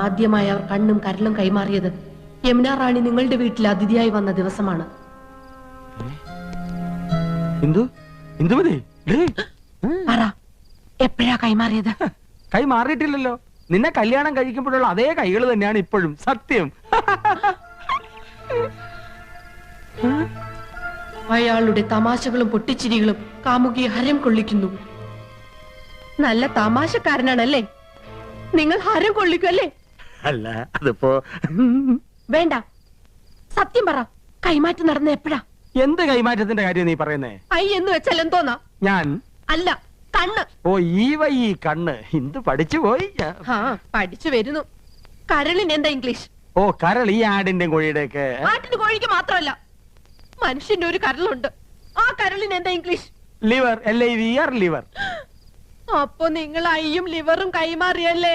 ആദ്യമായി അവർ കണ്ണും കരലും കൈമാറിയത് യമുന റാണി നിങ്ങളുടെ വീട്ടിൽ അതിഥിയായി വന്ന ദിവസമാണ്. എപ്പോഴാ കൈമാറിയത്? കൈ മാറിയിട്ടില്ലല്ലോ. നിന്നെ കല്യാണം കഴിക്കുമ്പോഴുള്ള അതേ കൈകൾ തന്നെയാണ് ഇപ്പോഴും. സത്യം. അയാളുടെ തമാശകളും പൊട്ടിച്ചിരികളും കാമുകിയെ ഹരം കൊള്ളിക്കുന്നു. നല്ല തമാശക്കാരനാണല്ലേ? നിങ്ങൾ ഹരം കൊള്ളിക്കുമല്ലേ? അല്ല, അതിപ്പോ വേണ്ട, സത്യം പറ. കൈമാറ്റം നടന്ന എപ്പോഴാ? എന്ത് കൈമാറ്റത്തിന്റെ കാര്യം നീ പറയുന്നേ? ഐ എന്ന് വെച്ചാൽ എന്തോന്നാ? ഞാൻ അല്ല, കണ്ണ്. ഓ, ഈ കണ്ണ്. എന്ത് പഠിച്ചു പോയി? പഠിച്ചു വരുന്നു. കരളിന് എന്താ ഇംഗ്ലീഷ്? ഓ, കരൾ. ഈ ആടിന്റെ കോഴിയുടെ ഒക്കെ. ആട്ടിന് കോഴിക്ക് മാത്രമല്ല, മനുഷ്യന്റെ ഒരു കരളുണ്ട്. ആ കരളിന് എന്താ ഇംഗ്ലീഷ്? ലിവർ. LIVR, liver. അപ്പൊ നിങ്ങൾ ഐയും ലിവറും കൈമാറിയല്ലേ?